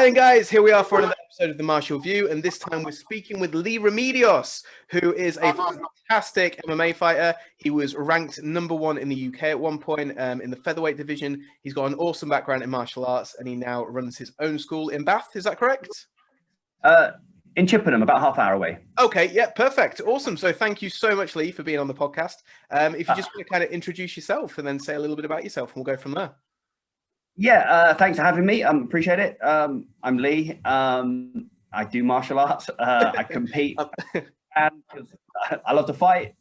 morning, guys. Here we are for another episode of The Martial View, and this time we're speaking with Leigh Remedios, who is a fantastic MMA fighter. He was ranked #1 in the UK at one point in the featherweight division. He's got an awesome background in martial arts, and he now runs his own school in Bath. Is that correct? In Chippenham, about half hour away. Okay, yeah, perfect. Awesome. So thank you so much, Leigh, for being on the podcast. If you just want to kind of introduce yourself and then say a little bit about yourself, and we'll go from there. Yeah, thanks for having me. Appreciate it. I'm Leigh. I do martial arts. I compete, and I love to fight.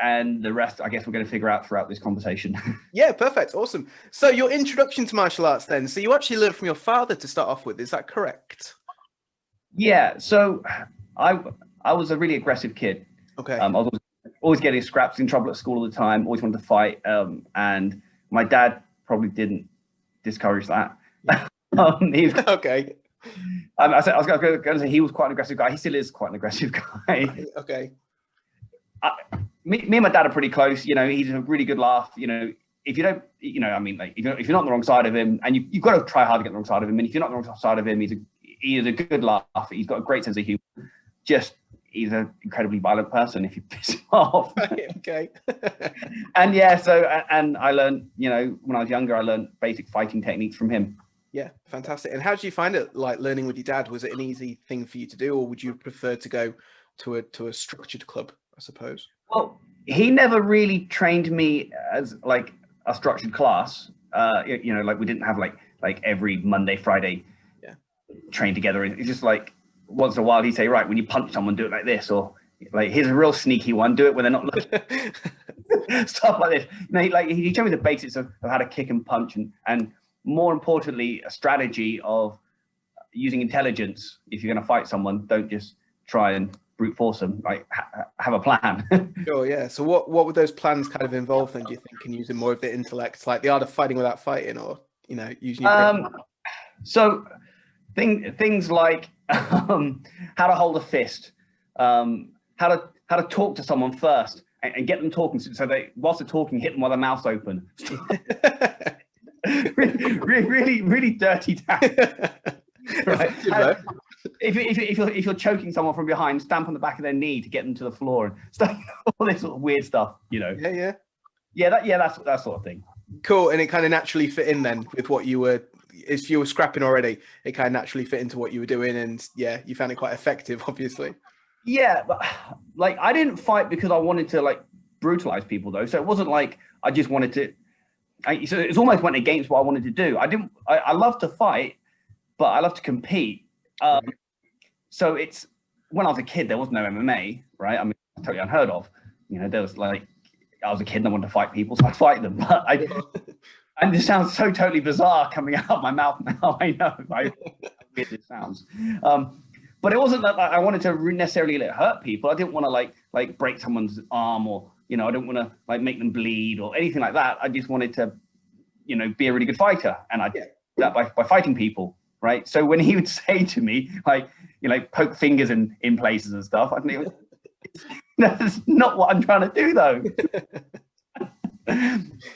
And the rest, I guess, we're going to figure out throughout this conversation. Yeah, perfect. Awesome. So your introduction to martial arts then. So you actually learned from your father to start off with. Is that correct? Yeah. So I was a really aggressive kid. Okay. I was always getting scraps, in trouble at school all the time. Always wanted to fight. And my dad probably didn't discourage that. Okay. I was going to say he was quite an aggressive guy. He still is quite an aggressive guy. Okay. Me and my dad are pretty close. You know, he's a really good laugh. You know, if you don't, you know, I mean, like if you're not on the wrong side of him, and you've got to try hard to get on the wrong side of him. And if you're not on the wrong side of him, he is a good laugh. He's got a great sense of humor. He's an incredibly violent person if you piss him off. Okay. And yeah, so and I learned, you know, when I was younger, I learned basic fighting techniques from him. Yeah, fantastic. And how did you find it, like learning with your dad? Was it an easy thing for you to do, or would you prefer to go to a structured club, I suppose? Well, he never really trained me as like a structured class. You know, like we didn't have like every Monday, Friday, train together. It's just like once in a while he'd say, right, when you punch someone, do it like this, or like here's a real sneaky one, do it when they're not looking. Stuff like this. You know, he showed me the basics of how to kick and punch, and more importantly, a strategy of using intelligence. If you're going to fight someone, don't just try and brute force them. Like have a plan. Sure, yeah. So what would those plans kind of involve then, do you think, in using more of the intellect, like the art of fighting without fighting, or, you know, using your so things like how to hold a fist, how to talk to someone first and get them talking, so they, whilst they're talking, hit them while their mouth's open. really dirty tactics. Right. If you're choking someone from behind, stamp on the back of their knee to get them to the floor and stuff, all this sort of weird stuff, you know. That sort of thing. Cool. And it kind of naturally fit in then with what you were, if you were scrapping already, it kind of naturally fit into what you were doing, and yeah, you found it quite effective, obviously. Yeah, but like I didn't fight because I wanted to like brutalize people though, so it wasn't like I just wanted to. So it almost went against what I wanted to do. I love to fight, but I love to compete. So it's, when I was a kid, there was no MMA, right? I mean, totally unheard of. You know, there was like, I was a kid and I wanted to fight people, so I'd fight them. But and this sounds so totally bizarre coming out of my mouth now. I know how weird it sounds. But it wasn't that I wanted to necessarily hurt people. I didn't want to like break someone's arm, or, you know, I didn't want to like make them bleed or anything like that. I just wanted to, you know, be a really good fighter, and I did that by fighting people, right? So when he would say to me, like, you know, poke fingers in places and stuff, I think that's not what I'm trying to do, though.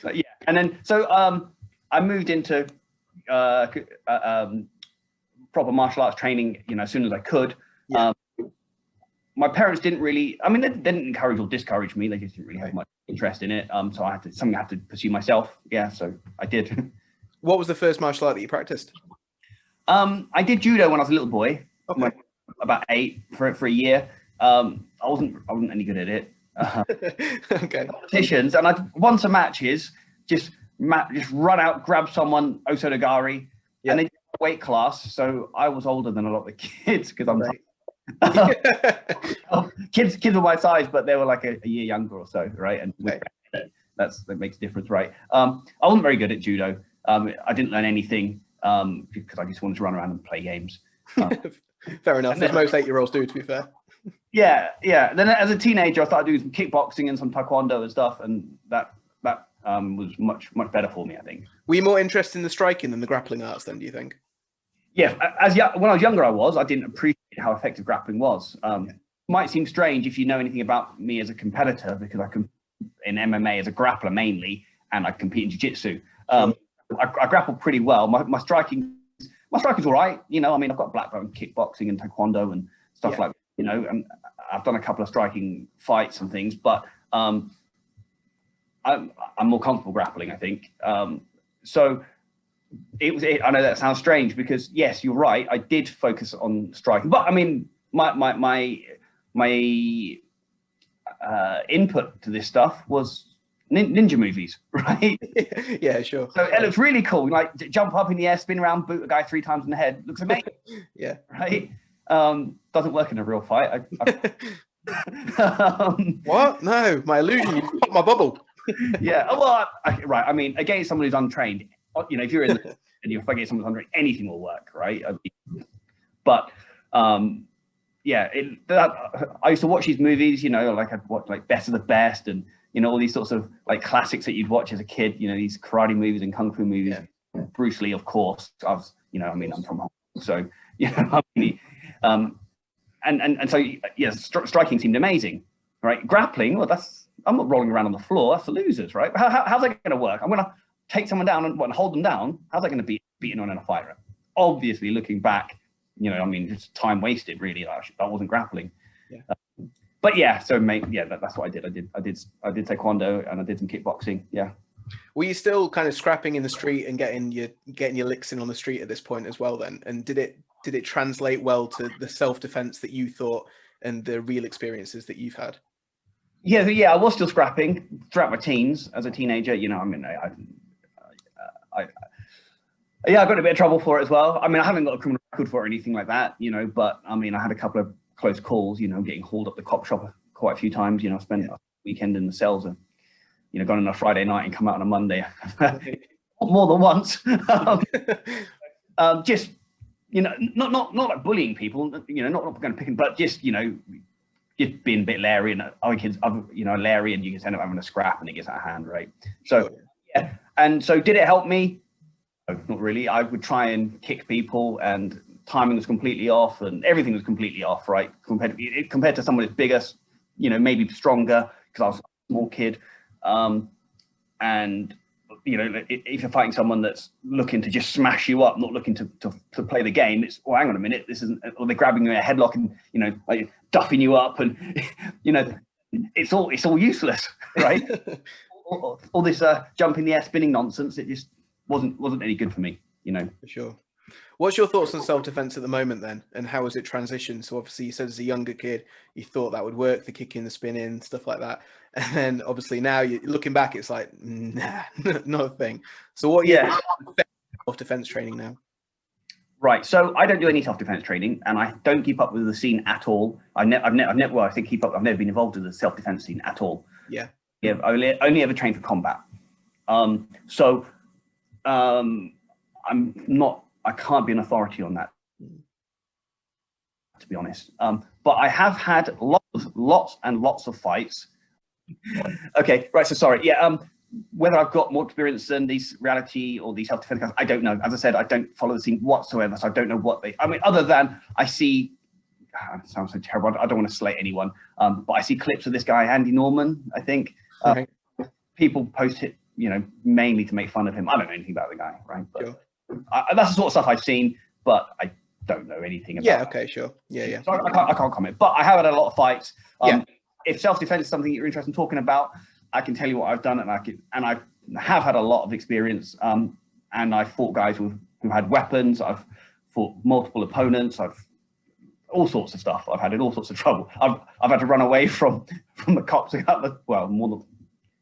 But, yeah, and then so I moved into proper martial arts training, you know, as soon as I could. My parents didn't really, I mean, they didn't encourage or discourage me. They just didn't really have much interest in it. So I had to pursue myself. Yeah, so I did. What was the first martial art that you practiced? I did judo when I was a little boy. Okay. About 8 for a year. I wasn't any good at it. Okay. Competitions, and I'd won some matches. Just run out, grab someone, osodogari, and they did a weight class. So I was older than a lot of the kids because I'm kids were my size, but they were like a year younger or so, right? And that makes a difference, right? I wasn't very good at judo. I didn't learn anything because I just wanted to run around and play games. Fair enough, as most 8-year-olds do, to be fair. Yeah. Then as a teenager, I started doing some kickboxing and some Taekwondo and stuff, and that was much better for me, I think. Were you more interested in the striking than the grappling arts then, do you think? Yeah, when I was younger, I didn't appreciate how effective grappling was. Might seem strange if you know anything about me as a competitor, because I compete in MMA as a grappler mainly, and I compete in Jiu-Jitsu. I grapple pretty well. My striking is my striking's all right. You know, I mean, I've got black belt in kickboxing and taekwondo and stuff like, you know, and I've done a couple of striking fights and things, but I'm more comfortable grappling, I think. So I know that sounds strange because yes, you're right. I did focus on striking, but I mean, my input to this stuff was ninja movies, right? Yeah, sure. So it looks really cool. Like jump up in the air, spin around, boot a guy 3 times in the head. Looks amazing. Yeah. Right. Doesn't work in a real fight. What? No, my illusion. You popped my bubble. Yeah. Well, right. I mean, against someone who's untrained, you know, if you're in and you're against someone who's untrained, anything will work, right? But yeah, I used to watch these movies, you know, like I'd watch like Best of the Best and, you know, all these sorts of like classics that you'd watch as a kid, you know, these karate movies and kung fu movies. Yeah. Bruce Lee, of course. I was, you know, I mean, I'm from Hong Kong, so, you know, I mean, and so, yeah, striking seemed amazing, right? Grappling, well, I'm not rolling around on the floor. That's the losers, right? How's that going to work? I'm going to take someone down and hold them down. How's that going to be beaten on in a fight? Right? Obviously, looking back, you know, I mean, just time wasted, really. That wasn't grappling. Yeah. But yeah, so that's what I did. I did taekwondo and I did some kickboxing. Yeah. Were you still kind of scrapping in the street and getting your licks in on the street at this point as well then? And did it translate well to the self-defense that you thought and the real experiences that you've had? Yeah, I was still scrapping throughout my teens as a teenager. You know, I mean, I got in a bit of trouble for it as well. I mean, I haven't got a criminal record for it or anything like that, you know, but I mean, I had a couple of close calls, you know, getting hauled up the cop shop quite a few times. You know, I spent a weekend in the cells and, you know, gone on a Friday night and come out on a Monday more than once. Just, you know, not like bullying people, you know, not going to pick them, but just, you know, just being a bit Larry and other kids, you know, Larry, and you just end up having a scrap and it gets out of hand, right? So, yeah. And so did it help me? No, not really. I would try and kick people and timing was completely off and everything was completely off, right? Compared to someone who's bigger, you know, maybe stronger because I was a small kid. And, you know, if you're fighting someone that's looking to just smash you up, not looking to play the game, it's, well, hang on a minute, this isn't, or they're grabbing you in a headlock and, you know, like duffing you up and, you know, it's all useless, right? all this jump in the air spinning nonsense, it just wasn't any good for me, you know. For sure. What's your thoughts on self-defense at the moment then? And how has it transitioned? So obviously you said as a younger kid, you thought that would work, the kicking, the spinning, stuff like that. And then obviously now you're looking back, it's like, nah, not a thing. So what self-defense training now? Right. So I don't do any self-defense training and I don't keep up with the scene at all. I've never been involved in the self-defense scene at all. Yeah. Yeah. I've only ever trained for combat. I can't be an authority on that, to be honest. But I have had lots and lots of fights. Okay, right. So sorry. Yeah. Whether I've got more experience than these reality or these self-defense guys, I don't know. As I said, I don't follow the scene whatsoever, so I don't know what they. I mean, other than I see. It sounds so terrible. I don't want to slate anyone, but I see clips of this guy Andy Norman. I think people post it, you know, mainly to make fun of him. I don't know anything about the guy, right? But, sure. That's the sort of stuff I've seen, but I don't know anything about. Yeah. Okay. Sure. Yeah. So I can't comment. But I have had a lot of fights. If self-defense is something you're interested in talking about, I can tell you what I've done, and I have had a lot of experience. And I fought guys who had weapons. I've fought multiple opponents. I've all sorts of stuff. I've had in all sorts of trouble. I've had to run away from the cops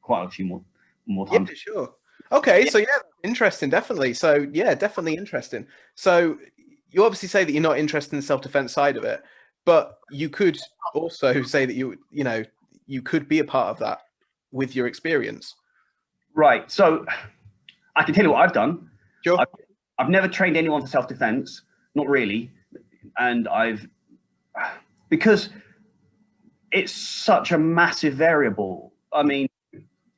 quite a few more times. Yeah, sure. Okay, so yeah, interesting, definitely. So yeah, definitely interesting. So you obviously say that you're not interested in the self-defense side of it, but you could also say that you could be a part of that with your experience. Right. So I can tell you what I've done. Sure. I've never trained anyone for self-defense, not really, and because it's such a massive variable. I mean,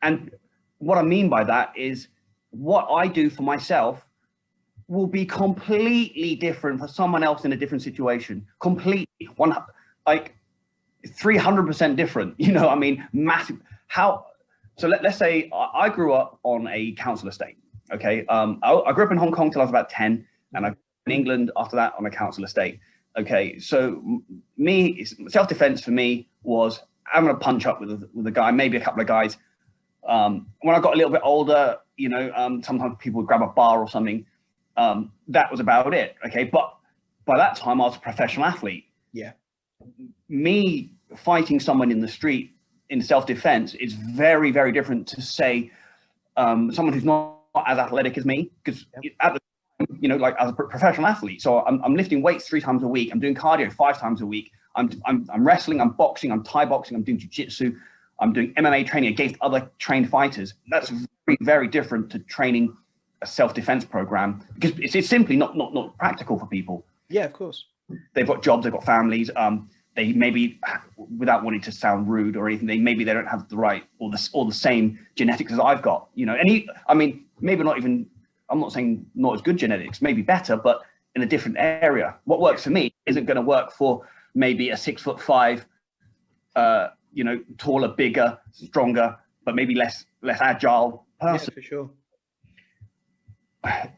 and what I mean by that is what I do for myself will be completely different for someone else in a different situation. Completely, 300% different. You know, I mean, massive. So let's say I grew up on a council estate. Okay, I grew up in Hong Kong till I was about 10, and I in England, after that on a council estate. Okay, so self-defense for me was, I'm going to punch up with a guy, maybe a couple of guys. When I got a little bit older, you know, sometimes people would grab a bar or something. That was about it. Okay, but by that time I was a professional athlete. Yeah. Me fighting someone in the street in self-defense is very, very different to, say, someone who's not as athletic as me, because at the time, you know, like as a professional athlete, so I'm lifting weights 3 times a week, I'm doing cardio 5 times a week, I'm wrestling, I'm boxing, I'm Thai boxing, I'm doing jiu-jitsu, I'm doing MMA training against other trained fighters. That's very, very different to training a self-defense program, because it's simply not practical for people. Yeah, of course. They've got jobs, they've got families. They maybe, without wanting to sound rude or anything, they don't have the right or the same genetics as I've got. You know, I mean, maybe not even. I'm not saying not as good genetics, maybe better, but in a different area. What works for me isn't going to work for maybe a 6'5", you know, taller, bigger, stronger, but maybe less agile person. Yeah, for sure.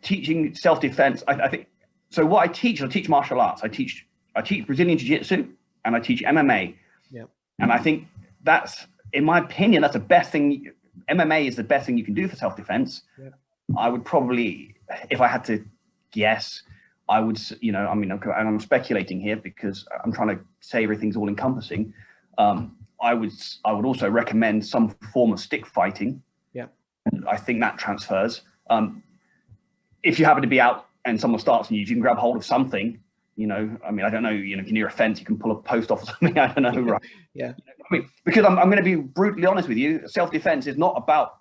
Teaching self-defense, I think. So what I teach martial arts. I teach Brazilian Jiu-Jitsu and I teach MMA. Yeah. And I think that's, in my opinion, that's the best thing. MMA is the best thing you can do for self-defense. Yeah. I would probably, if I had to guess, I would, you know, I mean, I'm speculating here because I'm trying to say everything's all encompassing. I would also recommend some form of stick fighting. Yeah. I think that transfers. If you happen to be out and someone starts on you, if you can grab hold of something, you know, I mean, I don't know, you know, if you're near a fence, you can pull a post off or something. I don't know, right? Yeah. I mean, because I'm going to be brutally honest with you, self-defense is not about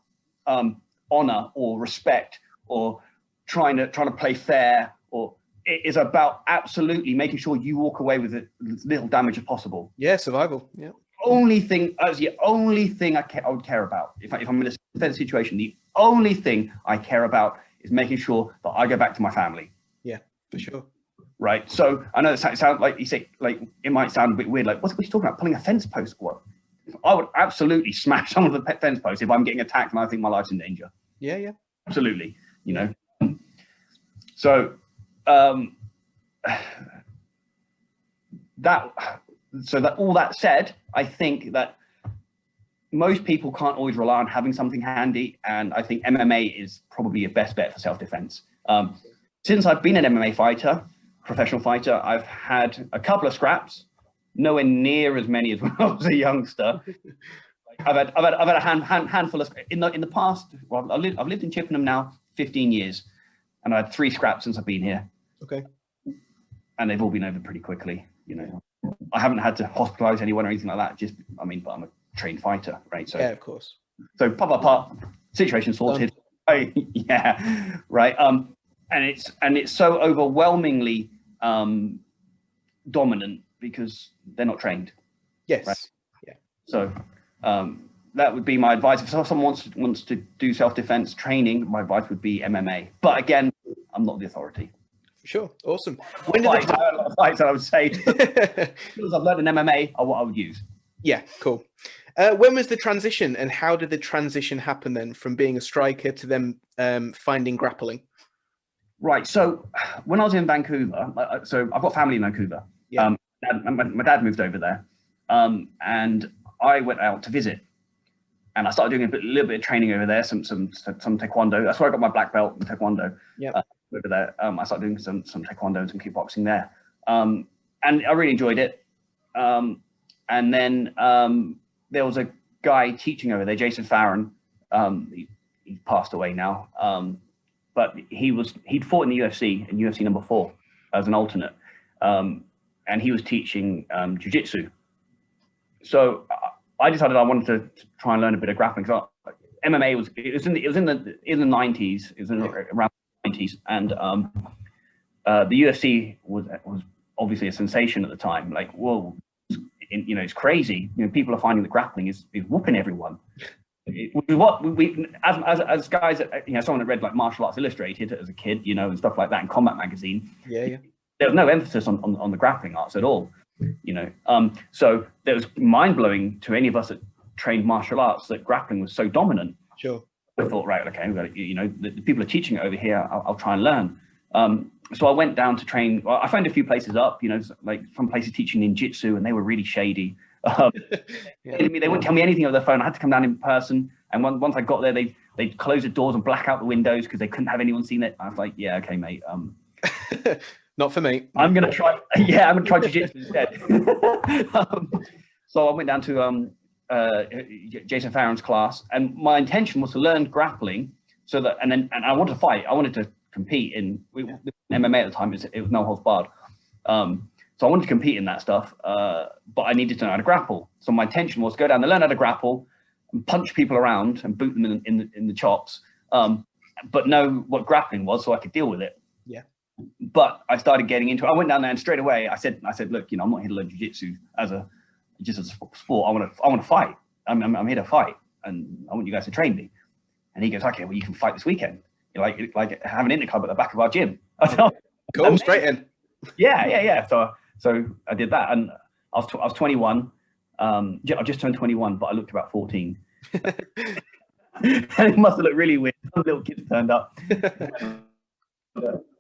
honor or respect or trying to play fair, or it is about absolutely making sure you walk away with as little damage as possible. Yeah, survival. Yeah. That's the only thing I would care about. If I'm in a defense situation, the only thing I care about is making sure that I go back to my family. Yeah, for sure. Right. So I know it sounds like you say, like, it might sound a bit weird. Like, what's he talking about? Pulling a fence post? What? I would absolutely smash some of the fence posts if I'm getting attacked and I think my life's in danger. Yeah, yeah. Absolutely. You know. So that all that said, I think that most people can't always rely on having something handy, and I think MMA is probably your best bet for self-defense. Since I've been an MMA fighter, professional fighter, I've had a couple of scraps, nowhere near as many as when I was a youngster. I've had a handful of in the past. Well, I've lived in Chippenham now 15 years, and I had 3 scraps since I've been here. Okay, and they've all been over pretty quickly. You know, I haven't had to hospitalize anyone or anything like that. Just, I mean, but I'm a trained fighter, right? So yeah, of course. So pop, situation sorted. Yeah, right. And it's so overwhelmingly dominant because they're not trained. Yes. Right? Yeah. So that would be my advice. If someone wants to do self-defense training, my advice would be MMA. But again, I'm not the authority. For sure. Awesome. When did a lot of fights, I would say. Because I've learned in MMA are what I would use. Yeah, cool. When was the transition, and how did the transition happen then from being a striker to them finding grappling? Right. So when I was in Vancouver, so I've got family in Vancouver. Yeah. My dad moved over there, and I went out to visit, and I started doing a little bit of training over there, some Taekwondo. That's where I got my black belt in Taekwondo. Yeah. Over there, I started doing some Taekwondo and some kickboxing there, and I really enjoyed it. And then there was a guy teaching over there, Jason Farron. He passed away now. But he'd fought in the UFC, in UFC number 4 as an alternate. And he was teaching jiu-jitsu. So I decided I wanted to try and learn a bit of grappling. So MMA was in the 90s, it was around the 90s. And the UFC was obviously a sensation at the time. Like, whoa, you know, it's crazy. You know, people are finding that grappling is whooping everyone. What we as guys, you know, someone that read like Martial Arts Illustrated as a kid, you know, and stuff like that, and Combat Magazine. Yeah. There was no emphasis on the grappling arts at all, you know. So it was mind blowing to any of us that trained martial arts that grappling was so dominant. Sure. I thought, right, okay, you know, the people are teaching it over here. I'll try and learn. so I went down to train. Well, I found a few places up, you know, like some places teaching ninjutsu, and they were really shady. They wouldn't tell me anything over the phone. I had to come down in person. And once I got there, they'd close the doors and black out the windows because they couldn't have anyone seen it. I was like, yeah, okay, mate. Not for me. I'm gonna try. Yeah, I'm gonna try jiu-jitsu instead. So I went down to Jason Farron's class, and my intention was to learn grappling, so that and I wanted to fight. I wanted to compete in MMA at the time. It was no holds barred. So I wanted to compete in that stuff, but I needed to know how to grapple. So my intention was to go down there, learn how to grapple, and punch people around and boot them in the chops, but know what grappling was so I could deal with it. Yeah. But I started getting into it. I went down there and straight away I said, look, you know, I'm not here to learn jiu-jitsu just as a sport. I want to fight. I'm here to fight, and I want you guys to train me. And he goes, okay, well, you can fight this weekend. You know, like have an interclub at the back of our gym. Cool, straight in. Yeah. So I did that, and I was 21. I just turned 21, but I looked about 14. And it must have looked really weird. Some little kids turned up.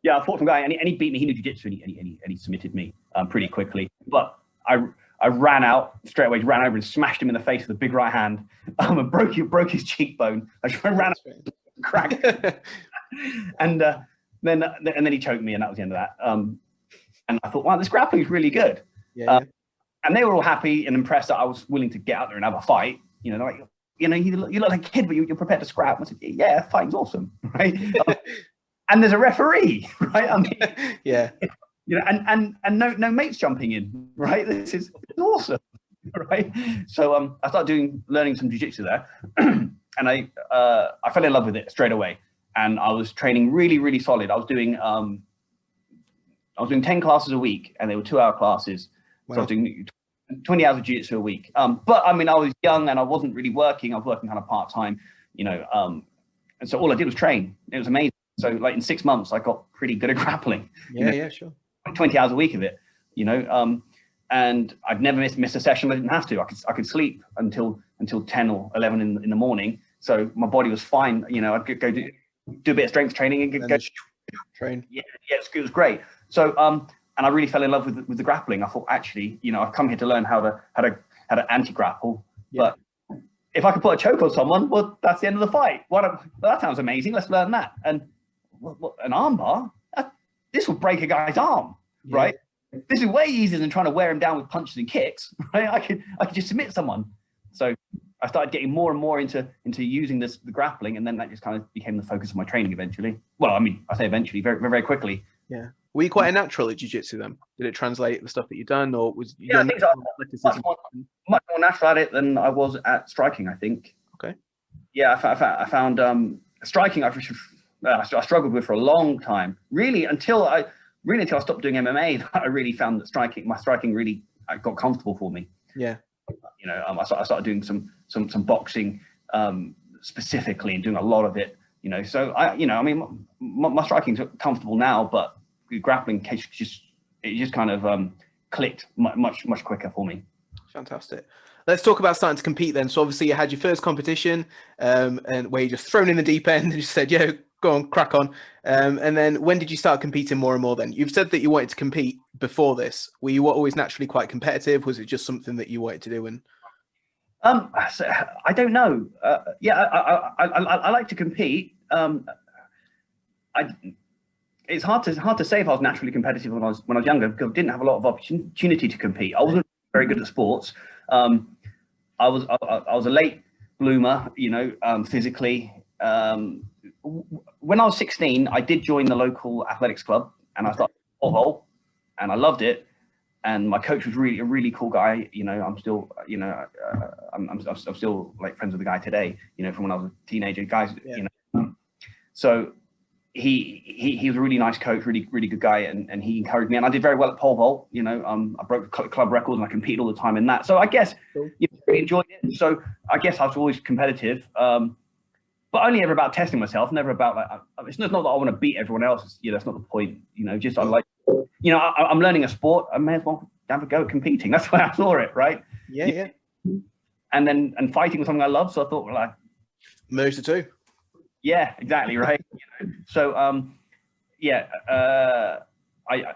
Yeah, I fought some guy, and he beat me. He knew jiu-jitsu, and he submitted me pretty quickly. But I ran out straight away, ran over and smashed him in the face with a big right hand, and broke his cheekbone. I ran out, cracked, and then he choked me, and that was the end of that. And I thought, wow, this grappling is really good. Yeah. And they were all happy and impressed that I was willing to get out there and have a fight. You know, like, you know, you look like a kid, but you're prepared to scrap. I said, yeah, fighting's awesome, right? And there's a referee, right? I mean, yeah. You know, and no mates jumping in, right? This is awesome, right? So I started learning some jiu-jitsu there, and I fell in love with it straight away. And I was training really, really solid. I was doing 10 classes a week, and they were 2-hour classes. Wow. So I was doing 20 hours of jiu-jitsu a week. But I mean, I was young and I wasn't really working. I was working kind of part-time, you know. And so all I did was train. It was amazing. So like in 6 months, I got pretty good at grappling. Yeah, you know, yeah, sure. 20 hours a week of it, you know. And I'd never missed a session. I didn't have to. I could sleep until 10 or 11 in the morning. So my body was fine. You know, I'd go do a bit of strength training and go train. Yeah, it was great. So and I really fell in love with the grappling. I thought, actually, you know, I've come here to learn how to anti-grapple. Yeah. But if I could put a choke on someone, well, that's the end of the fight. That sounds amazing. Let's learn that. And an armbar, this will break a guy's arm, yeah. Right? This is way easier than trying to wear him down with punches and kicks, right? I could just submit someone. So I started getting more and more into using the grappling, and then that just kind of became the focus of my training eventually. Well, I mean, I say eventually, very, very quickly. Yeah. Were you quite a natural at jiu-jitsu then? Did it translate the stuff that you've done, or was I think so. Much more natural at it than I was at striking, I think. Okay. Yeah, I found striking. I struggled with for a long time, really until I stopped doing MMA. I really found that my striking really got comfortable for me. Yeah. You know, I started doing some boxing specifically and doing a lot of it. You know, so I mean, my striking's comfortable now, but grappling just kind of clicked much quicker for me. Fantastic. Let's talk about starting to compete then. So obviously you had your first competition, and where you just thrown in the deep end and just said, "Yo, go on, crack on." And then when did you start competing more and more? Then you've said that you wanted to compete before this. Were you always naturally quite competitive? Was it just something that you wanted to do? And I don't know. Yeah, I like to compete. It's hard to say if I was naturally competitive when I was younger, because I didn't have a lot of opportunity to compete. I wasn't very good at sports. I was a late bloomer, you know, physically. When I was 16, I did join the local athletics club, and I started pole, and I loved it. And my coach was really a really cool guy. You know, I'm still, you know, I'm still like friends with the guy today. You know, from when I was a teenager, guys. Yeah. You know, so he was a really nice coach, really good guy, and he encouraged me. And I did very well at pole vault. You know, I broke club records and I competed all the time in that. So I guess you know, really enjoyed it. So I guess I was always competitive. But only ever about testing myself, never about like, it's not that I want to beat everyone else. You know, that's not the point. You know, just I like, you know, I'm learning a sport. I may as well have a go at competing. That's why I saw it, right? Yeah. And fighting was something I love. So I thought, well, like, merge the two. Yeah, exactly, right. You know, so yeah, I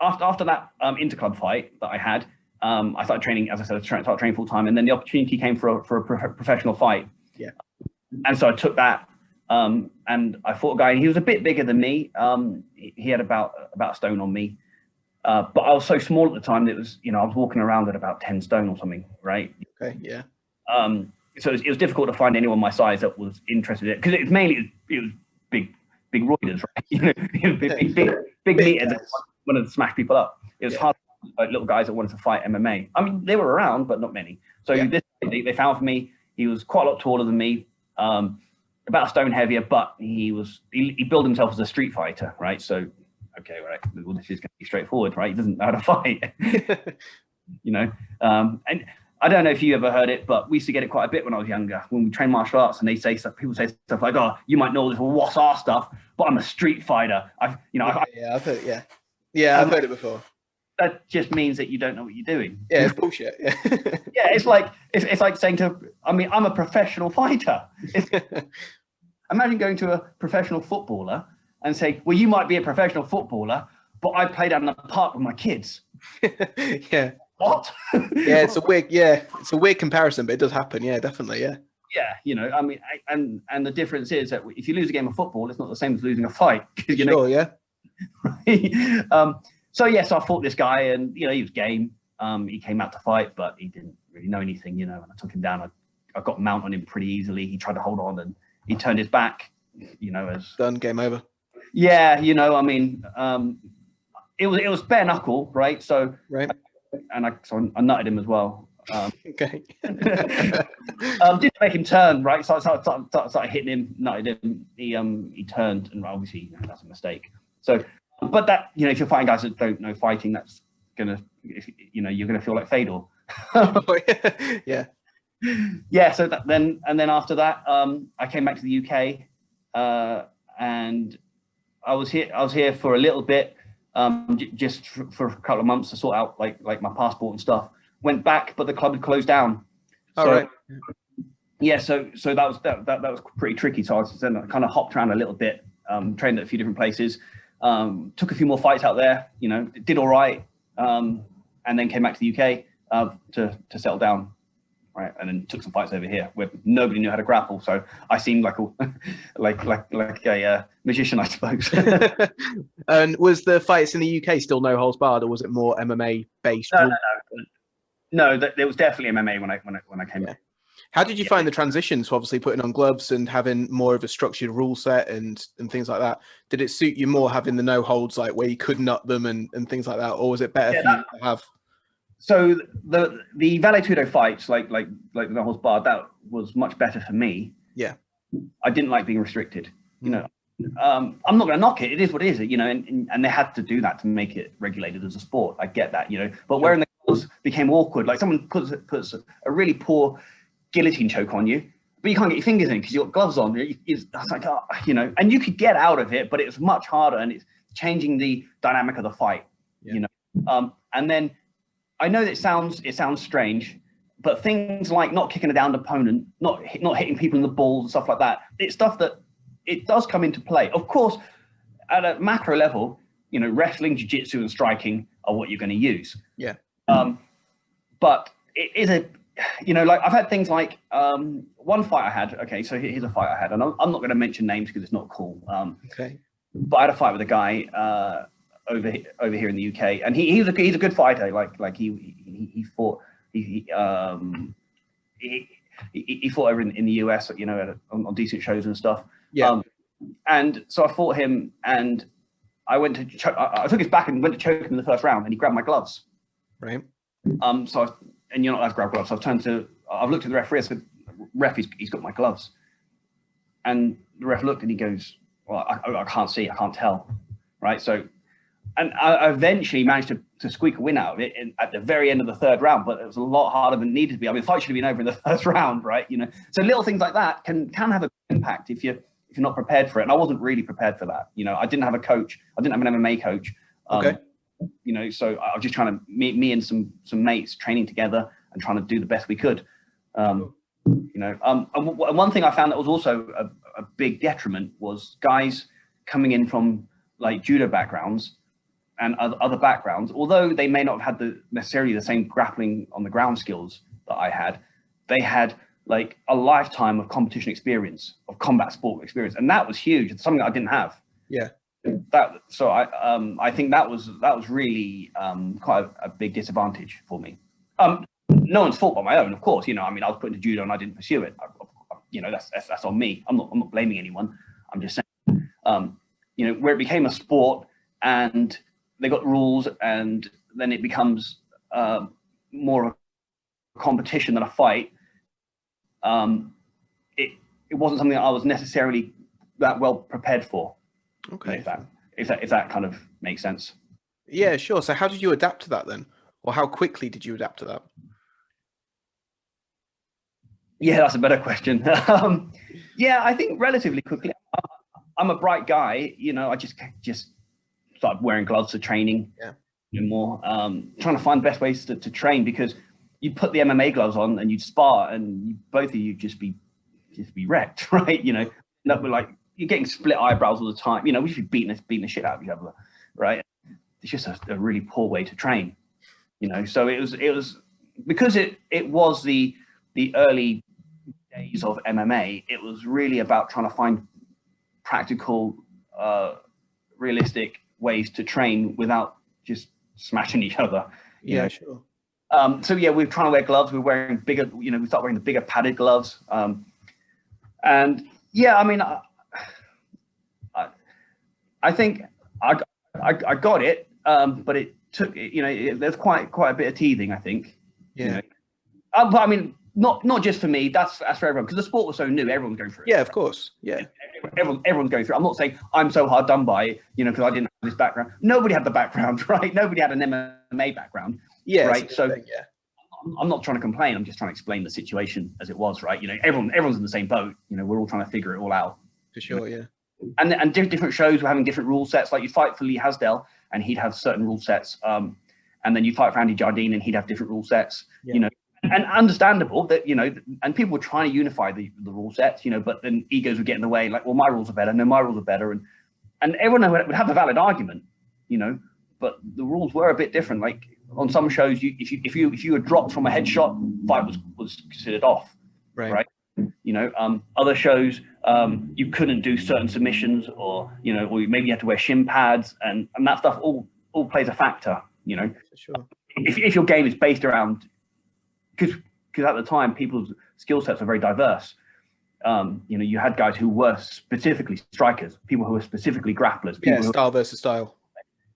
after that interclub fight that I had, I started training, as I said, I started training full time, and then the opportunity came for a professional fight. Yeah. And so I took that, and I fought a guy. He was a bit bigger than me. He had about a stone on me, but I was so small at the time that it was, I was walking around at about 10 stone or something, right? Okay. Yeah. So it was difficult to find anyone my size that was interested in it, because it was big roiders, right? Big meaters that wanted to smash people up. It was hard, like little guys that wanted to fight MMA. I mean, they were around, but not many. So they found for me. He was quite a lot taller than me, about a stone heavier, but he billed himself as a street fighter, right? So, okay, right, well, this is going to be straightforward, right? He doesn't know how to fight, and I don't know if you ever heard it, but we used to get it quite a bit when I was younger. When we train martial arts, and people say stuff like, "Oh, you might know all this what's stuff, but I'm a street fighter." I've heard it before. That just means that you don't know what you're doing. Yeah, it's bullshit. Yeah. Yeah, it's like saying I'm a professional fighter. Imagine going to a professional footballer and say, "Well, you might be a professional footballer, but I play down the park with my kids." Yeah. What? Yeah, it's a weird comparison, but it does happen. Yeah, definitely. Yeah. Yeah, I mean, and the difference is that if you lose a game of football, it's not the same as losing a fight. Sure, yeah. Right? So yes, I fought this guy, and he was game. He came out to fight, but he didn't really know anything. And I took him down. I got a mount on him pretty easily. He tried to hold on, and he turned his back. As done, game over. Yeah, I mean, it was bare knuckle, right? So right. And I nutted him as well. Okay. Didn't make him turn, right? So I started hitting him, nutted him. He turned, and obviously that's a mistake. So, but that if you're fighting guys that don't know fighting, that's you're gonna feel like Fedor. Yeah. Yeah. So then after that, I came back to the UK, and I was here for a little bit. Just for a couple of months to sort out like my passport and stuff. Went back, but the club had closed down. So, all right. Yeah, so that was pretty tricky. So I kind of hopped around a little bit, trained at a few different places, took a few more fights out there. Did all right, and then came back to the UK to settle down. Right, and then took some fights over here where nobody knew how to grapple, so I seemed like a magician, I suppose. And was the fights in the UK still no holds barred, or was it more MMA based? No, there was definitely MMA when I came in. How did you find the transition to obviously putting on gloves and having more of a structured rule set and things like that? Did it suit you more having the no holds, like where you could nut them and things like that, or was it better for you to have? So the Vale Tudo fights, like the no holds barred, that was much better for me. Yeah, I didn't like being restricted. I'm not going to knock it. It is what it is. And they had to do that to make it regulated as a sport. I get that. But wearing the gloves became awkward. Like someone puts a really poor guillotine choke on you, but you can't get your fingers in because you've got gloves on. It's like, and you could get out of it, but it's much harder, and it's changing the dynamic of the fight. Yeah. And then. I know that it sounds strange, but things like not kicking a downed opponent, not hitting people in the balls and stuff like that, it's stuff that it does come into play. Of course, at a macro level, wrestling, jiu-jitsu, and striking are what you're going to use. Yeah. But it is like I've had things like one fight I had. Okay, so here's a fight I had, and I'm not going to mention names because it's not cool. Okay. But I had a fight with a guy. Over here in the UK, and he's a good fighter. Like he fought he fought over in the US, on decent shows and stuff. Yeah. And so I fought him, and I went to I took his back and went to choke him in the first round, and he grabbed my gloves. Right. So and you're not allowed to grab gloves. So I've looked at the referee. I said, "Ref, he's got my gloves." And the ref looked, and he goes, "Well, I can't see. I can't tell." Right. So. And I eventually managed to squeak a win out of it at the very end of the third round, but it was a lot harder than it needed to be. I mean, the fight should have been over in the first round, right? So little things like that can have an impact if you're not prepared for it. And I wasn't really prepared for that. I didn't have a coach. I didn't have an MMA coach. Okay. So I was just trying to me and some mates training together and trying to do the best we could. And one thing I found that was also a big detriment was guys coming in from like judo backgrounds and other backgrounds, although they may not have had necessarily the same grappling on the ground skills that I had, they had like a lifetime of competition experience, of combat sport experience, and that was huge. It's something that I didn't have. Yeah. So I think that was really quite a big disadvantage for me. No one's fault but my own, of course. You know, I mean, I was put into judo and I didn't pursue it. You know, that's on me. I'm not blaming anyone. I'm just saying, you know, where it became a sport and they got rules, and then it becomes more of a competition than a fight. It wasn't something that I was necessarily that well prepared for. Okay. If that kind of makes sense. Yeah, sure. So how did you adapt to that then? Or how quickly did you adapt to that? Yeah, that's a better question. Yeah, I think relatively quickly. I'm a bright guy, you know. I just started wearing gloves for training. Yeah. More trying to find best ways to train, because you put the MMA gloves on and you'd spar, and both of you just be wrecked, right? You know, like you're getting split eyebrows all the time. You know, we should be beating the shit out of each other, right? It's just a really poor way to train, you know. So it was because it was the early days of MMA. It was really about trying to find practical, realistic ways to train without just smashing each other. Yeah, sure. So yeah, we're trying to wear gloves. We're wearing bigger, you know, we start wearing the bigger padded gloves. And yeah, I mean, I think I got it, but it took, you know, there's quite a bit of teething, I think. Yeah. You know? But I mean, not just for me. That's for everyone, because the sport was so new. Everyone's going through it. Yeah, of course. Yeah. Everyone's going through it. I'm not saying I'm so hard done by, you know, because I didn't have this background. Nobody had the background, right? Nobody had an MMA background. Yeah. Right. So thing, yeah. I'm not trying to complain. I'm just trying to explain the situation as it was, right? You know, everyone's in the same boat. You know, we're all trying to figure it all out. For sure, yeah. And different shows were having different rule sets. Like you fight for Lee Hasdell, and he'd have certain rule sets. And then you fight for Andy Jardine, and he'd have different rule sets. Yeah. You know, and understandable that, you know, and people were trying to unify the rule sets, you know, but then egos would get in the way. Like, well, my rules are better. No, my rules are better. And everyone would have a valid argument, you know, but the rules were a bit different. Like on some shows, if you were dropped from a headshot, fight was considered off. Right. You know, other shows, you couldn't do certain submissions, or, you know, or maybe you had to wear shin pads, and that stuff all plays a factor, you know. For sure. If your game is based around, because at the time people's skill sets are very diverse. You know, you had guys who were specifically strikers, people who were specifically grapplers. People style versus style.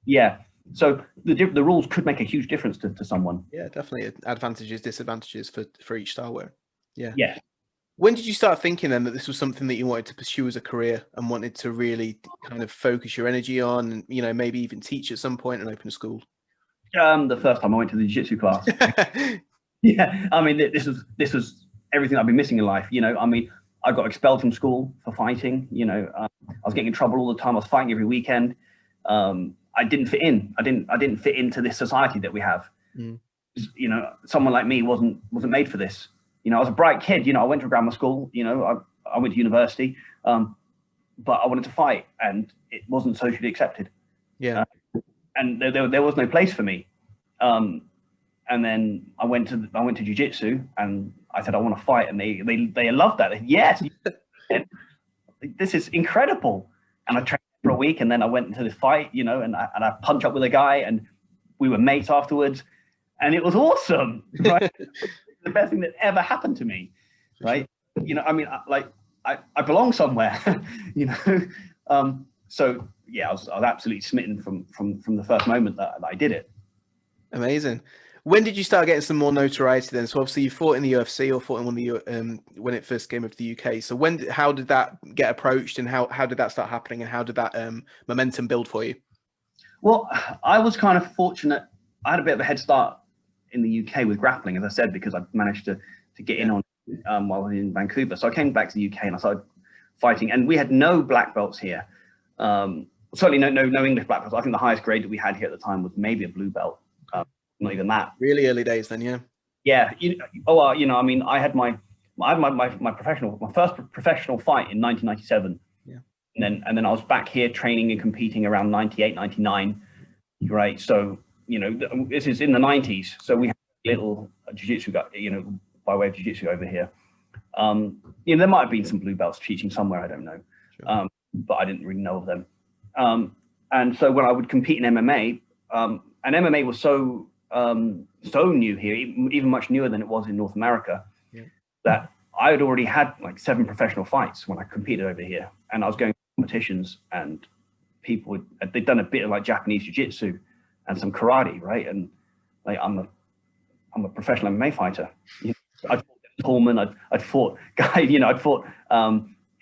Yeah. So the rules could make a huge difference to someone. Yeah, definitely. Advantages, disadvantages for each style wear. Yeah. Yeah. When did you start thinking then that this was something that you wanted to pursue as a career and wanted to really kind of focus your energy on, and, you know, maybe even teach at some point and open a school? The first time I went to the jiu-jitsu class. Yeah, I mean, this was everything I've been missing in life. You know, I mean, I got expelled from school for fighting. You know, I was getting in trouble all the time. I was fighting every weekend. I didn't fit in. I didn't fit into this society that we have. You know, someone like me wasn't made for this. You know, I was a bright kid. You know, I went to grammar school. You know, I went to university, but I wanted to fight, and it wasn't socially accepted. Yeah, and there was no place for me. And then I went to jiu-jitsu, and I said I want to fight, and they loved that. They said, yes, this is incredible. And I trained for a week, and then I went into this fight, you know, and I punched up with a guy, and we were mates afterwards, and it was awesome. Right? The best thing that ever happened to me, right? You know, I mean, I belong somewhere, you know. So yeah, I was absolutely smitten from the first moment that I did it. Amazing. When did you start getting some more notoriety then? So obviously you fought in the UFC, or fought in one of the when it first came over to the UK. So how did that get approached, and how did that start happening, and how did that momentum build for you? Well, I was kind of fortunate. I had a bit of a head start in the UK with grappling, as I said, because I managed to get in on while I was in Vancouver. So I came back to the UK and I started fighting, and we had no black belts here. Certainly no English black belts. I think the highest grade that we had here at the time was maybe a blue belt. Not even that. Really early days then, yeah. Yeah. You know, I mean, I had my first professional fight in 1997. Yeah. and then I was back here training and competing around 98, 99, right? So, you know, this is in the 90s. So we had a little jiu-jitsu guy, you know, by way of jiu-jitsu over here. You know, there might have been some blue belts teaching somewhere, I don't know. Sure. But I didn't really know of them. And so when I would compete in MMA, and MMA was so new here, even much newer than it was in North America, that I had already had like 7 professional fights when I competed over here, and I was going to competitions, and they'd done a bit of like Japanese jiu-jitsu and some karate, right? And like I'm a professional MMA fighter. You know, I'd fought Pullman, I'd fought guys, you know, I'd fought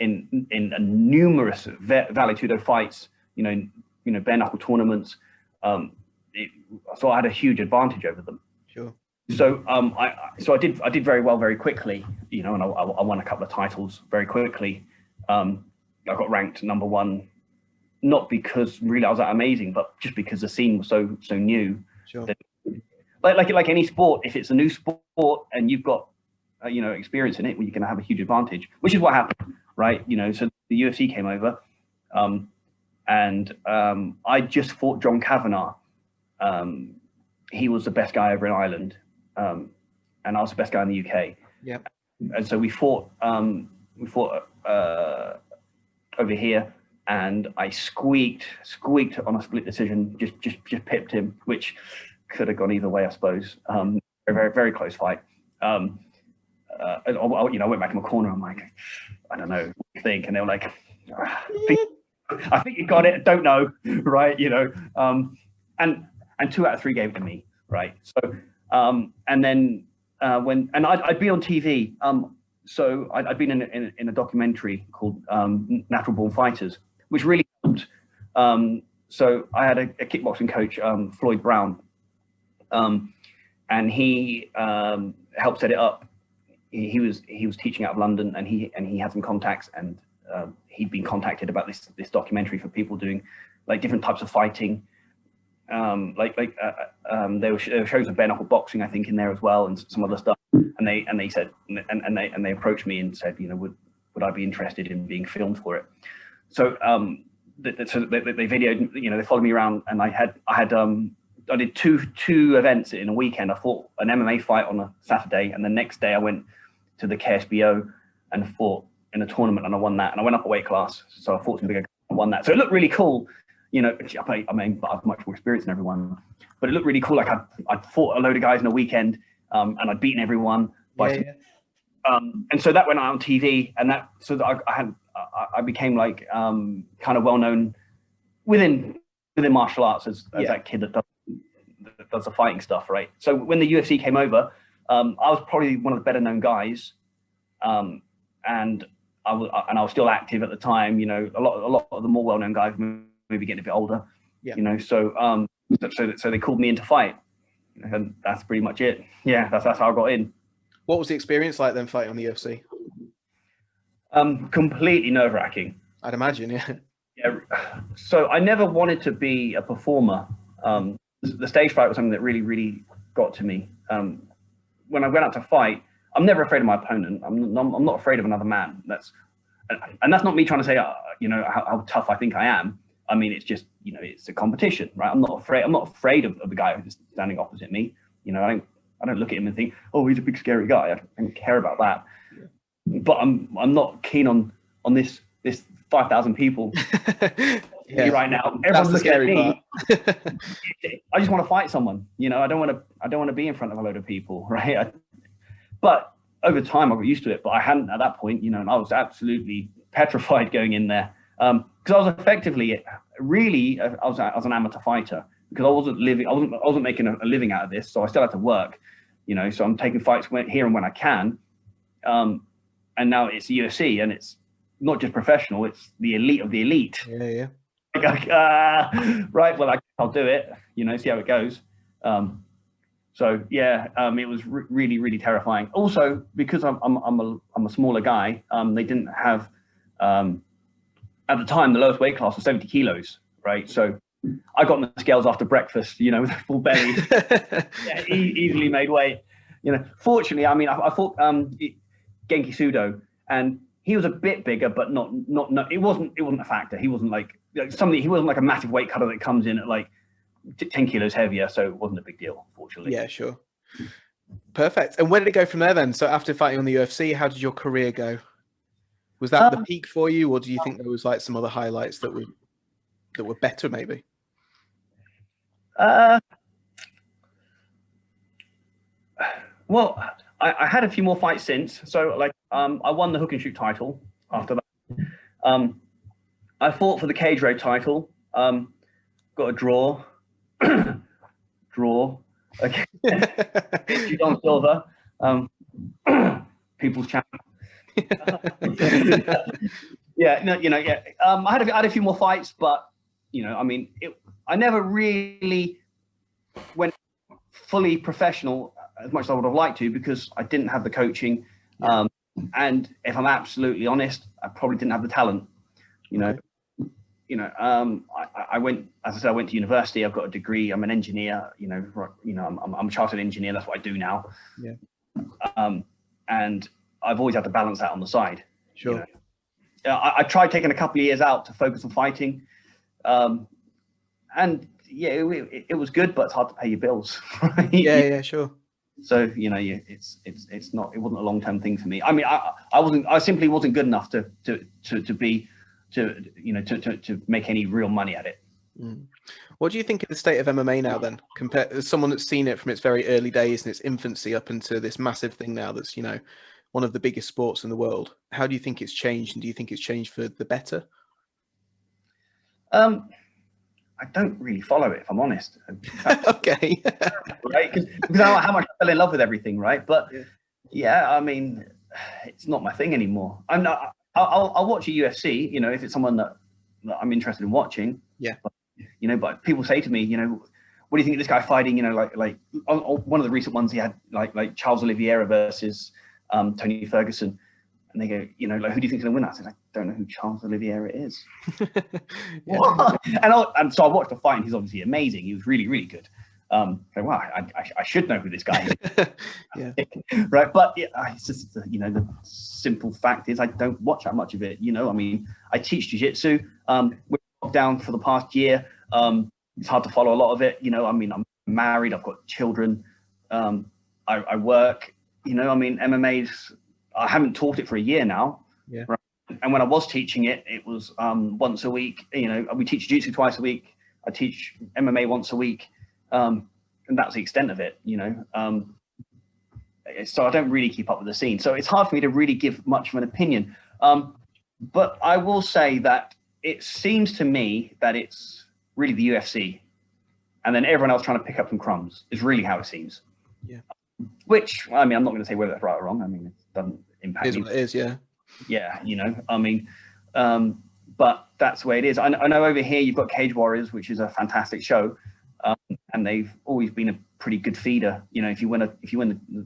in numerous Vale Tudo fights, you know, bare knuckle tournaments. So I had a huge advantage over them. Sure. So I did very well very quickly, you know, and I won a couple of titles very quickly. I got ranked number 1, not because really I was that amazing, but just because the scene was so new. Sure. Like any sport, if it's a new sport and you've got you know, experience in it, well, you're going to have a huge advantage, which is what happened, right? You know, so the UFC came over, and I just fought John Kavanagh. He was the best guy over in Ireland, and I was the best guy in the UK. Yeah. And so we fought over here, and I squeaked on a split decision, just pipped him, which could have gone either way, I suppose. Very, very close fight. You know, I went back in my corner. I'm like, I don't know what you think, and they were like, I think you got it. Don't know, right? You know, and 2 out of 3 gave it to me, right? So, and then I'd be on TV. So I'd been in a documentary called Natural Born Fighters, which really helped. So I had a kickboxing coach, Floyd Brown, and he helped set it up. He was teaching out of London, and he had some contacts, and he'd been contacted about this documentary for people doing like different types of fighting. There were shows of bare knuckle boxing, I think, in there as well, and some other stuff. And they said, and they approached me and said, you know, would I be interested in being filmed for it? So they videoed, you know, they followed me around, and I did two events in a weekend. I fought an MMA fight on a Saturday, and the next day I went to the KSBO and fought in a tournament, and I won that. And I went up a weight class, so I fought some bigger guys and won that. So it looked really cool. You know, I mean, I have much more experience than everyone, but it looked really cool. Like I'd fought a load of guys in a weekend, and I'd beaten everyone. And so that went out on TV, and I became like kind of well known within martial arts as that kid that does the fighting stuff, right? So when the UFC came over, I was probably one of the better known guys, and I was still active at the time. You know, a lot of the more well known guys maybe getting a bit older. Yeah. You know, so they called me in to fight, and that's pretty much it. Yeah, that's how I got in. What was the experience like then, fighting on the UFC? Completely nerve-wracking. I'd imagine, yeah. Yeah. So I never wanted to be a performer. The stage fight was something that really, really got to me. When I went out to fight, I'm never afraid of my opponent. I'm not afraid of another man. That's not me trying to say, you know, how tough I think I am. I mean, it's just, you know, it's a competition, right? I'm not afraid of the guy who's standing opposite me. You know, I don't look at him and think, oh, he's a big scary guy. I don't care about that. Yeah. But I'm not keen on this 5,000 people right now. Everyone's looking at me. I just want to fight someone. You know, I don't want to be in front of a load of people, right? But over time, I got used to it. But I hadn't at that point, you know, and I was absolutely petrified going in there. Because I was effectively, really, I was an amateur fighter, because I wasn't making a living out of this, so I still had to work, you know. So I'm taking fights here and when I can, and now it's the UFC, and it's not just professional; it's the elite of the elite. Yeah. Like, right, well, I'll do it, you know, see how it goes. So yeah, it was really, really terrifying. Also, because I'm a smaller guy, they didn't have. At the time, the lowest weight class was 70 kilos, right? So I got on the scales after breakfast, you know, with a full belly, easily made weight. You know, fortunately, I mean, I fought Genki Sudo, and he was a bit bigger, but not. It wasn't a factor. He wasn't like somebody. He wasn't like a massive weight cutter that comes in at like 10 kilos heavier. So it wasn't a big deal, fortunately. Yeah, sure. Perfect. And where did it go from there then? So after fighting on the UFC, how did your career go? Was that the peak for you, or do you think there was like some other highlights that were better maybe? Well, I had a few more fights since. So like I won the hook and shoot title after that. I fought for the cage rate title. Got a draw. Okay. Judo silver. People's champ. Yeah, no, yeah. I had a few more fights, but I mean, I never really went fully professional as much as I would have liked to, because I didn't have the coaching. And if I'm absolutely honest, I probably didn't have the talent. I went, as I said, I went to university. I've got a degree. I'm an engineer. I'm a chartered engineer. That's what I do now. Yeah. And I've always had to balance that on the side. Sure. I tried taking a couple of years out to focus on fighting, and yeah, it was good, but it's hard to pay your bills. Right? Yeah, sure. So it wasn't a long-term thing for me. I mean, I simply wasn't good enough to make any real money at it. What do you think of the state of MMA now then, compared to someone that's seen it from its very early days and its infancy up into this massive thing now that's, one of the biggest sports in the world? How do you think it's changed, and do you think it's changed for the better? I don't really follow it, if I'm honest. Okay. Right? Because how much I fell in love with everything, right? But yeah, I mean, it's not my thing anymore. I'll watch a UFC, if it's someone that I'm interested in watching. Yeah. But people say to me, what do you think of this guy fighting? Like one of the recent ones he had, like Charles Oliveira versus Tony Ferguson, and they go, like, who do you think's gonna win that? I said, I don't know who Charles Oliveira is. And so I watched the fight, and he's obviously amazing. He was really, really good. So wow, I should know who this guy is. Yeah. Right. But yeah, it's just, the simple fact is I don't watch that much of it. I mean, I teach jiu-jitsu. We're locked down for the past year. It's hard to follow a lot of it. I mean, I'm married, I've got children. I work, I mean, MMA's, I haven't taught it for a year now. Yeah. Right? And when I was teaching it, it was once a week. We teach jiu-jitsu twice a week. I teach MMA once a week. And that's the extent of it, so I don't really keep up with the scene. So it's hard for me to really give much of an opinion. But I will say that it seems to me that it's really the UFC, and then everyone else trying to pick up some crumbs is really how it seems. Yeah. Which, I mean, I'm not going to say whether that's right or wrong. I mean, it doesn't impact me. It is what it is, yeah. Yeah, I mean, but that's the way it is. I know over here you've got Cage Warriors, which is a fantastic show. And they've always been a pretty good feeder. If you win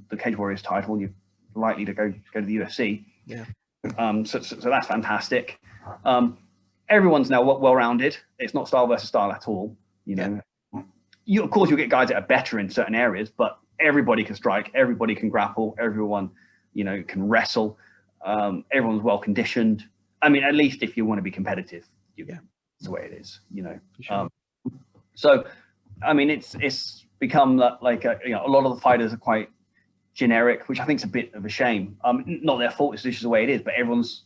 the Cage Warriors title, you're likely to go to the UFC. Yeah. So that's fantastic. Everyone's now well-rounded. It's not style versus style at all. Of course, you'll get guys that are better in certain areas, but everybody can strike, everybody can grapple, everyone, can wrestle. Everyone's well conditioned. I mean, at least if you want to be competitive, that's the way it is. Sure. So. I mean, it's become like a lot of the fighters are quite generic, which I think is a bit of a shame. Not their fault; it's just the way it is. But everyone's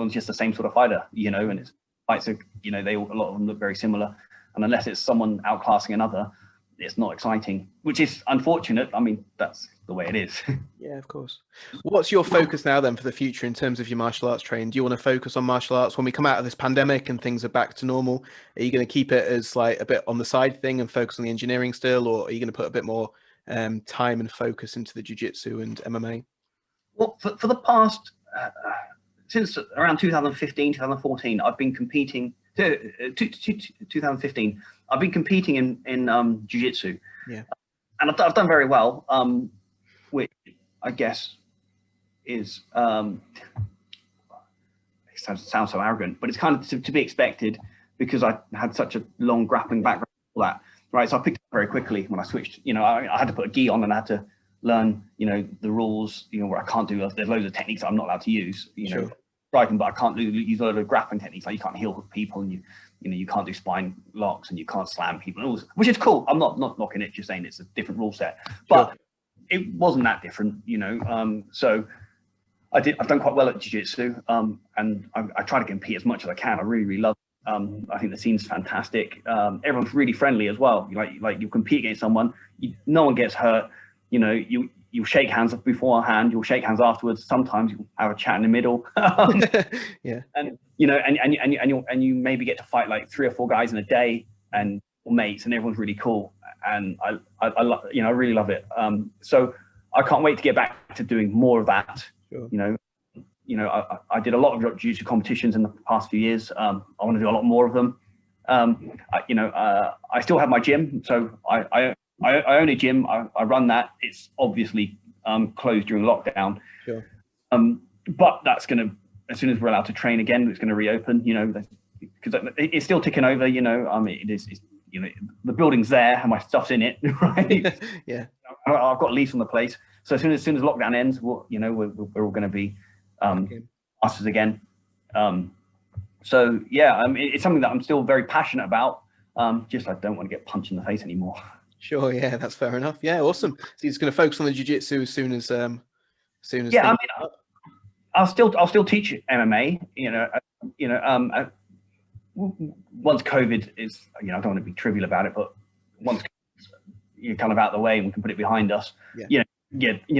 just the same sort of fighter, and it's fights are, a lot of them look very similar. And unless it's someone outclassing another, it's not exciting, which is unfortunate. I mean, that's the way it is. Yeah, of course. What's your focus now then for the future in terms of your martial arts training? Do you want to focus on martial arts when we come out of this pandemic and things are back to normal? Are you going to keep it as like a bit on the side thing and focus on the engineering still, or are you going to put a bit more time and focus into the jiu-jitsu and MMA? Well, for the past, since around 2015, 2014, I've been competing. 2015, I've been competing in jiu-jitsu. Yeah. And I've done very well, which I guess is it sounds so arrogant, but it's kind of to be expected because I had such a long grappling background for that, right? So I picked up very quickly when I switched. I had to put a gi on and I had to learn, you know, the rules, you know, where I can't do, there's loads of techniques I'm not allowed to use, you know, striking, but I can't use a lot of grappling techniques. Like you can't heel hook people, and you know, you can't do spine locks, and you can't slam people, and all this, which is cool. I'm not knocking it, just saying it's a different rule set, but it wasn't that different, you know. So I've done quite well at jiu-jitsu, and I try to compete as much as I can. I really love it. I think the scene's fantastic. Everyone's really friendly as well. Like you compete against someone, no one gets hurt. You know, you shake hands beforehand, you'll shake hands afterwards. Sometimes you'll have a chat in the middle. Yeah. And you know, and you maybe get to fight like 3 or 4 guys in a day, and mates, and everyone's really cool. And I you know, I really love it. So I can't wait to get back to doing more of that. Sure. You know, I did a lot of jiu-jitsu competitions in the past few years. I want to do a lot more of them. You know, I still have my gym, so I own a gym. I run that. It's obviously closed during lockdown. Sure. But that's going to, as soon as we're allowed to train again, it's going to reopen. You know, because it's still ticking over. You know, it's you know, the building's there and my stuff's in it, right? Yeah. I've got a lease on the place, so as soon as lockdown ends, you know, we're all going to be us again. So yeah, it's something that I'm still very passionate about. Just I don't want to get punched in the face anymore. Sure. Yeah, that's fair enough. Yeah, awesome. So he's going to focus on the jiu-jitsu as soon as yeah, I mean, I'll still teach MMA. You know, once COVID is, you know, I don't want to be trivial about it, but once you're kind of out of the way and we can put it behind us, you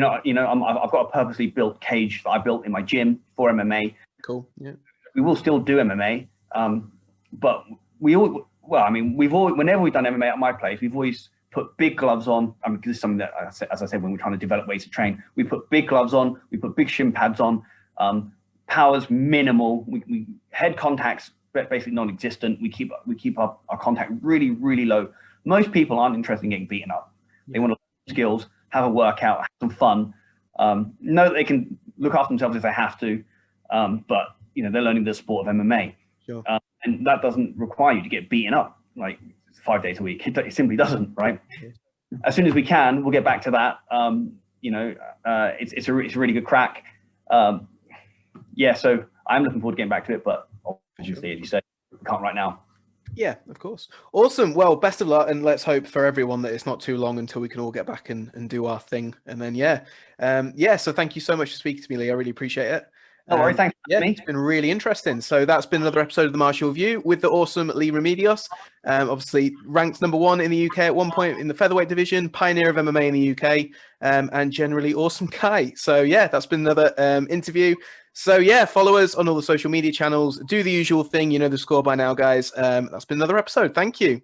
know, I've got a purposely built cage that I built in my gym for MMA. Cool. Yeah. We will still do MMA, but whenever we've done MMA at my place, we've always put big gloves on. I mean, this is something that, as I said, when we're trying to develop ways to train, we put big gloves on, we put big shin pads on, power's minimal, we head contacts basically non-existent. We keep our contact really, really low. Most people aren't interested in getting beaten up. They want to learn skills, have a workout, have some fun, know that they can look after themselves if they have to, but you know, they're learning the sport of MMA. Sure. And that doesn't require you to get beaten up like 5 days a week. It simply doesn't, right? As soon as we can, we'll get back to that. You know, it's a really good crack. Yeah, so I'm looking forward to getting back to it, but obviously, as you said, we can't right now. Yeah, of course. Awesome. Well, best of luck, and let's hope for everyone that it's not too long until we can all get back and do our thing. And then, yeah. So thank you so much for speaking to me, Leigh. I really appreciate it. No worries, thanks. Yeah, it's been really interesting. So that's been another episode of the Martial View with the awesome Leigh Remedios. Obviously ranked #1 in the UK at one point in the featherweight division, pioneer of MMA in the UK, and generally awesome guy. So yeah, that's been another interview. So yeah, follow us on all the social media channels. Do the usual thing. You know the score by now, guys. That's been another episode. Thank you.